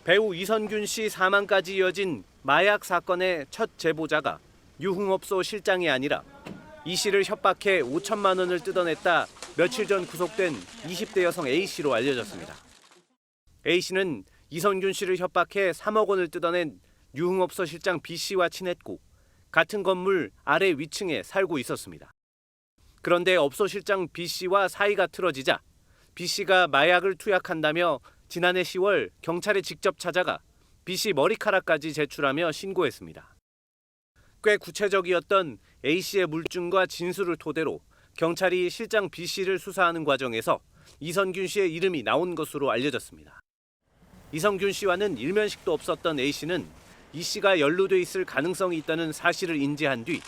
배우 이선균 씨 사망까지 이어진 마약 사건의 첫 제보자가 유흥업소 실장이 아니라 이 씨를 협박해 5천만 원을 뜯어냈다 며칠 전 구속된 20대 여성 A 씨로 알려졌습니다. A 씨는 이선균 씨를 협박해 3억 원을 뜯어낸 유흥업소 실장 B 씨와 친했고 같은 건물 아래 위층에 살고 있었습니다. 그런데 업소 실장 B 씨와 사이가 틀어지자 B 씨가 마약을 투약한다며 지난해 10월 경찰에 직접 찾아가 B 씨 머리카락까지 제출하며 신고했습니다. 꽤 구체적이었던 A 씨의 물증과 진술을 토대로 경찰이 실장 B 씨를 수사하는 과정에서 이선균 씨의 이름이 나온 것으로 알려졌습니다. 이선균 씨와는 일면식도 없었던 A 씨는 이 씨가 연루돼 있을 가능성이 있다는 사실을 인지한 뒤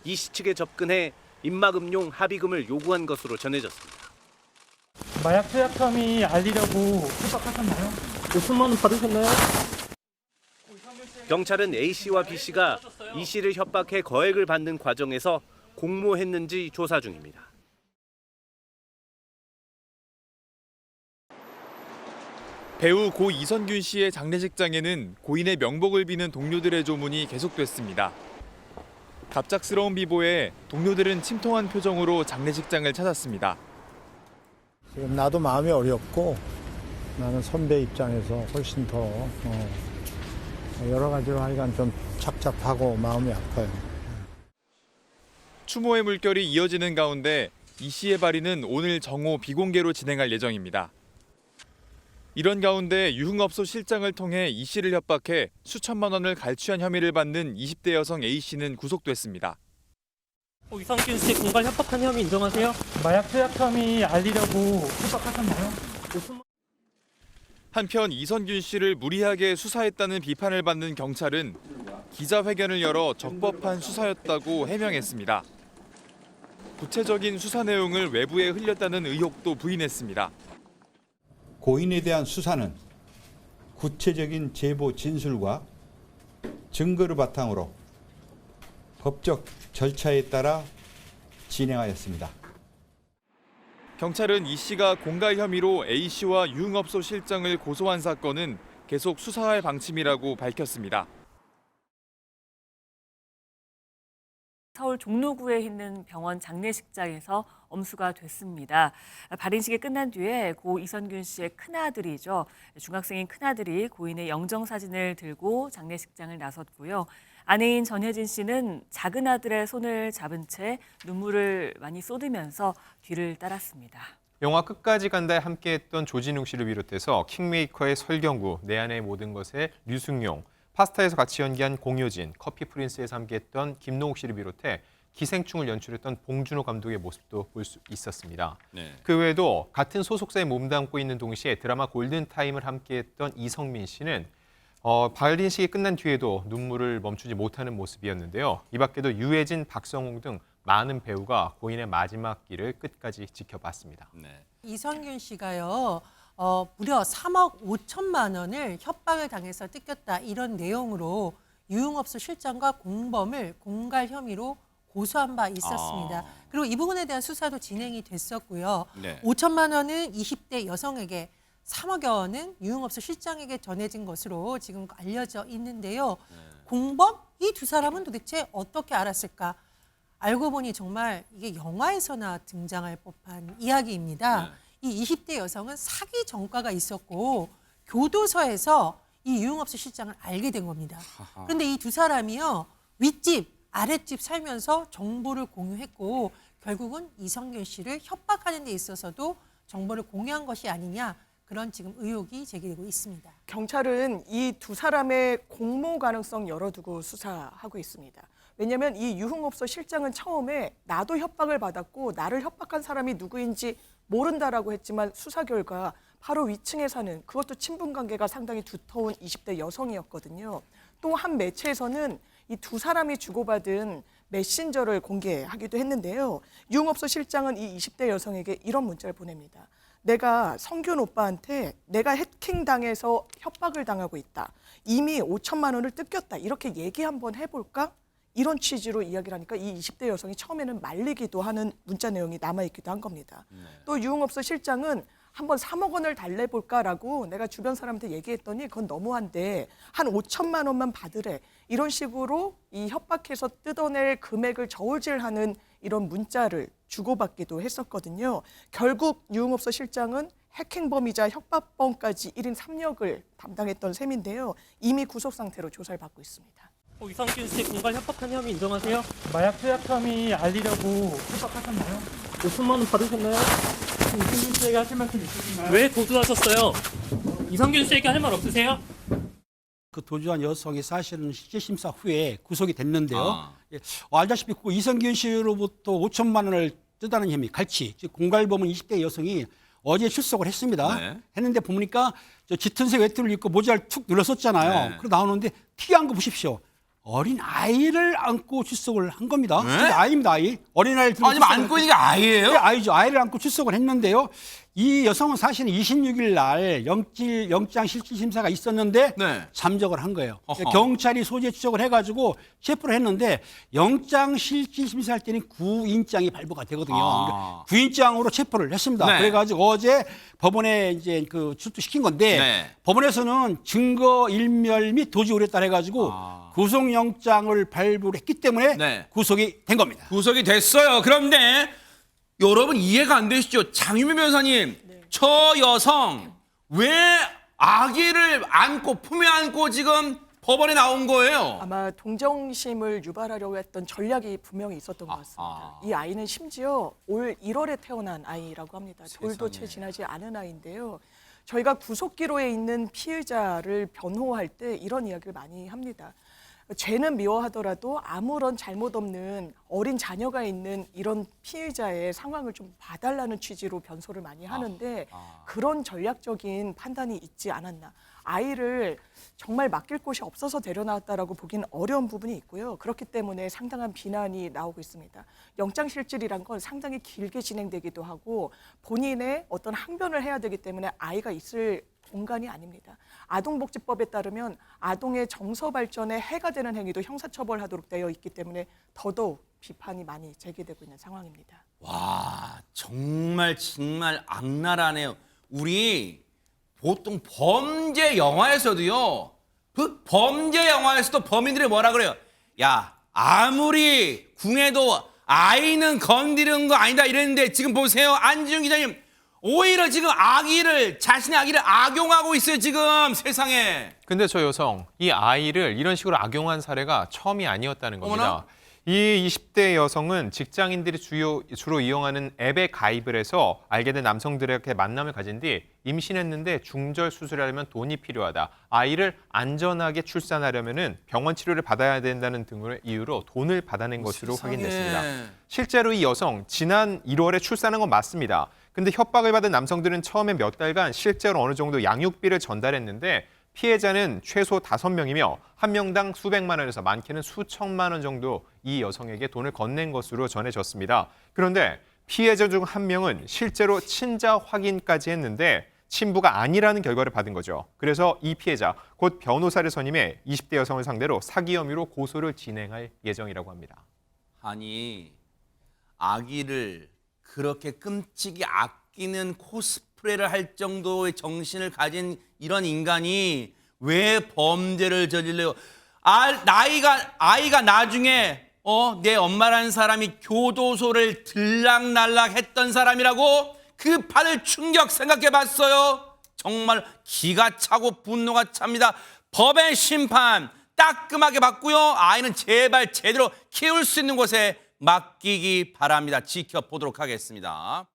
이 씨 측에 접근해 입막음용 합의금을 요구한 것으로 전해졌습니다. 마약 투약 혐의 알리려고 협박하셨나요? 5천만 원 받으셨나요? 경찰은 A 씨와 B 씨가 이 씨를 협박해 거액을 받는 과정에서 공모했는지 조사 중입니다. 배우 고 이선균 씨의 장례식장에는 고인의 명복을 비는 동료들의 조문이 계속됐습니다. 갑작스러운 비보에 동료들은 침통한 표정으로 장례식장을 찾았습니다. 지금 나도 마음이 어렵고 나는 선배 입장에서 훨씬 더 여러 가지로 하여간 좀 착잡하고 마음이 아파요. 추모의 물결이 이어지는 가운데 이 씨의 발의는 오늘 정오 비공개로 진행할 예정입니다. 이런 가운데 유흥업소 실장을 통해 이 씨를 협박해 수천만 원을 갈취한 혐의를 받는 20대 여성 A 씨는 구속됐습니다. 이선균 씨 공갈 협박한 혐의 인정하세요? 마약 투약 혐의 알리려고 협박하셨나요? 한편 이선균 씨를 무리하게 수사했다는 비판을 받는 경찰은 기자회견을 열어 적법한 수사였다고 해명했습니다. 구체적인 수사 내용을 외부에 흘렸다는 의혹도 부인했습니다. 고인에 대한 수사는 구체적인 제보 진술과 증거를 바탕으로 법적 절차에 따라 진행하였습니다. 경찰은 이 씨가 공갈 혐의로 A 씨와 유흥업소 실장을 고소한 사건은 계속 수사할 방침이라고 밝혔습니다. 서울 종로구에 있는 병원 장례식장에서 엄수가 됐습니다. 발인식이 끝난 뒤에 고 이선균 씨의 큰아들이죠. 중학생인 큰아들이 고인의 영정사진을 들고 장례식장을 나섰고요. 아내인 전혜진 씨는 작은 아들의 손을 잡은 채 눈물을 많이 쏟으면서 뒤를 따랐습니다. 영화 끝까지 간다에 함께했던 조진웅 씨를 비롯해서 킹메이커의 설경구, 내 안의 모든 것의 류승용, 파스타에서 같이 연기한 공효진, 커피 프린스에서 함께했던 김노욱 씨를 비롯해 기생충을 연출했던 봉준호 감독의 모습도 볼 수 있었습니다. 네. 그 외에도 같은 소속사에 몸담고 있는 동시에 드라마 골든타임을 함께했던 이성민 씨는 발인식이 끝난 뒤에도 눈물을 멈추지 못하는 모습이었는데요. 이 밖에도 유해진, 박성웅 등 많은 배우가 고인의 마지막 길을 끝까지 지켜봤습니다. 네. 이선균 씨가요. 무려 3억 5천만 원을 협박을 당해서 뜯겼다 이런 내용으로 유흥업소 실장과 공범을 공갈 혐의로 고소한 바 있었습니다. 그리고 이 부분에 대한 수사도 진행이 됐었고요. 네. 5천만 원은 20대 여성에게 3억여 원은 유흥업소 실장에게 전해진 것으로 지금 알려져 있는데요. 네. 공범? 이 두 사람은 도대체 어떻게 알았을까? 알고 보니 정말 이게 영화에서나 등장할 법한 이야기입니다. 네. 이 20대 여성은 사기 전과가 있었고 교도소에서 이 유흥업소 실장을 알게 된 겁니다. 그런데 이 두 사람이요. 윗집, 아랫집 살면서 정보를 공유했고 결국은 이선균 씨를 협박하는 데 있어서도 정보를 공유한 것이 아니냐 그런 지금 의혹이 제기되고 있습니다. 경찰은 이 두 사람의 공모 가능성 열어두고 수사하고 있습니다. 왜냐하면 이 유흥업소 실장은 처음에 나도 협박을 받았고 나를 협박한 사람이 누구인지 모른다라고 했지만 수사 결과 바로 위층에 사는 그것도 친분 관계가 상당히 두터운 20대 여성이었거든요. 또 한 매체에서는 이 두 사람이 주고받은 메신저를 공개하기도 했는데요. 유흥업소 실장은 이 20대 여성에게 이런 문자를 보냅니다. 내가 성균 오빠한테 내가 해킹당해서 협박을 당하고 있다. 이미 5천만 원을 뜯겼다. 이렇게 얘기 한번 해볼까? 이런 취지로 이야기를 하니까 이 20대 여성이 처음에는 말리기도 하는 문자 내용이 남아있기도 한 겁니다. 또 유흥업소 실장은 한번 3억 원을 달래볼까라고 내가 주변 사람한테 얘기했더니 그건 너무한데 한 5천만 원만 받으래. 이런 식으로 이 협박해서 뜯어낼 금액을 저울질하는 이런 문자를 주고받기도 했었거든요. 결국 유흥업소 실장은 해킹범이자 협박범까지 1인 3역을 담당했던 셈인데요. 이미 구속 상태로 조사를 받고 있습니다. 이성균 씨 공갈 협박한 혐의 인정하세요? 마약 투약 혐의 알리려고 협박하셨나요? 5천만 원 받으셨나요? 이성균 씨에게 하실 말씀 있으신가요? 왜 도주하셨어요? 이성균 씨에게 할 말 없으세요? 그 도주한 여성이 사실은 실질 심사 후에 구속이 됐는데요. 알다시피 그 이성균 씨로부터 5천만 원을 뜯어낸 혐의, 갈치, 즉 공갈범은 20대 여성이 어제 출석을 했습니다. 했는데 보니까 저 짙은색 외투를 입고 모자를 툭 눌렀었잖아요. 그리고 나오는데 특이한 거 보십시오. 어린 아이를 안고 출석을 한 겁니다. 아이입니다, 아이. 어린 아이를 들고. 아니, 안고 있는 게 아이예요? 네, 아이죠. 아이를 안고 출석을 했는데요. 이 여성은 사실은 26일 날 영장 실질 심사가 있었는데 잠적을 한 거예요. 경찰이 소재 추적을 해가지고 체포를 했는데 영장 실질 심사할 때는 구인장이 발부가 되거든요. 그러니까 구인장으로 체포를 했습니다. 그래가지고 어제 법원에 이제 그 출두시킨 건데 법원에서는 증거 일멸 및 도주 우려에 따라 해가지고 구속영장을 발부를 했기 때문에 구속이 된 겁니다. 구속이 됐어요. 그런데 여러분 이해가 안 되시죠? 장유미 변호사님, 저 여성 왜 아기를 안고 품에 안고 지금 법원에 나온 거예요? 아마 동정심을 유발하려고 했던 전략이 분명히 있었던 것 같습니다. 이 아이는 심지어 올 1월에 태어난 아이라고 합니다. 돌도 채 지나지 않은 아이인데요. 저희가 구속기로에 있는 피해자를 변호할 때 이런 이야기를 많이 합니다. 죄는 미워하더라도 아무런 잘못 없는 어린 자녀가 있는 이런 피해자의 상황을 좀 봐달라는 취지로 변소를 많이 하는데 그런 전략적인 판단이 있지 않았나. 아이를 정말 맡길 곳이 없어서 데려나왔다라고 보기는 어려운 부분이 있고요. 그렇기 때문에 상당한 비난이 나오고 있습니다. 영장실질이란 건 상당히 길게 진행되기도 하고 본인의 어떤 항변을 해야 되기 때문에 아이가 있을 공간이 아닙니다. 아동복지법에 따르면 아동의 정서 발전에 해가 되는 행위도 형사처벌하도록 되어 있기 때문에 더더욱 비판이 많이 제기되고 있는 상황입니다. 와, 정말 악랄하네요. 우리 보통 범죄 영화에서도요. 그 범죄 영화에서도 범인들이 뭐라 그래요? 야, 아무리 궁해도 아이는 건드리는 거 아니다 이랬는데 지금 보세요. 안지훈 기자님. 오히려 지금 자신의 아기를 악용하고 있어요, 지금 세상에. 근데 저 여성, 이 아이를 이런 식으로 악용한 사례가 처음이 아니었다는 겁니다. 어머나? 이 20대 여성은 직장인들이 주로 이용하는 앱에 가입을 해서 알게 된 남성들에게 만남을 가진 뒤 임신했는데 중절 수술하려면 돈이 필요하다. 아이를 안전하게 출산하려면 병원 치료를 받아야 된다는 등의 이유로 돈을 받아낸 것으로 확인됐습니다. 실제로 이 여성, 지난 1월에 출산한 건 맞습니다. 근데 협박을 받은 남성들은 처음에 몇 달간 실제로 어느 정도 양육비를 전달했는데 피해자는 최소 5명이며 한 명당 수백만 원에서 많게는 수천만 원 정도 이 여성에게 돈을 건넨 것으로 전해졌습니다. 그런데 피해자 중 한 명은 실제로 친자 확인까지 했는데 친부가 아니라는 결과를 받은 거죠. 그래서 이 피해자, 곧 변호사를 선임해 20대 여성을 상대로 사기 혐의로 고소를 진행할 예정이라고 합니다. 아니, 아기를 그렇게 끔찍이 아끼는 코스프레를 할 정도의 정신을 가진 이런 인간이 왜 범죄를 저질러요? 아이가 나중에 내 엄마라는 사람이 교도소를 들락날락 했던 사람이라고 그 판을 충격 생각해봤어요? 정말 기가 차고 분노가 찹니다. 법의 심판 따끔하게 받고요. 아이는 제발 제대로 키울 수 있는 곳에 맡기기 바랍니다. 지켜보도록 하겠습니다.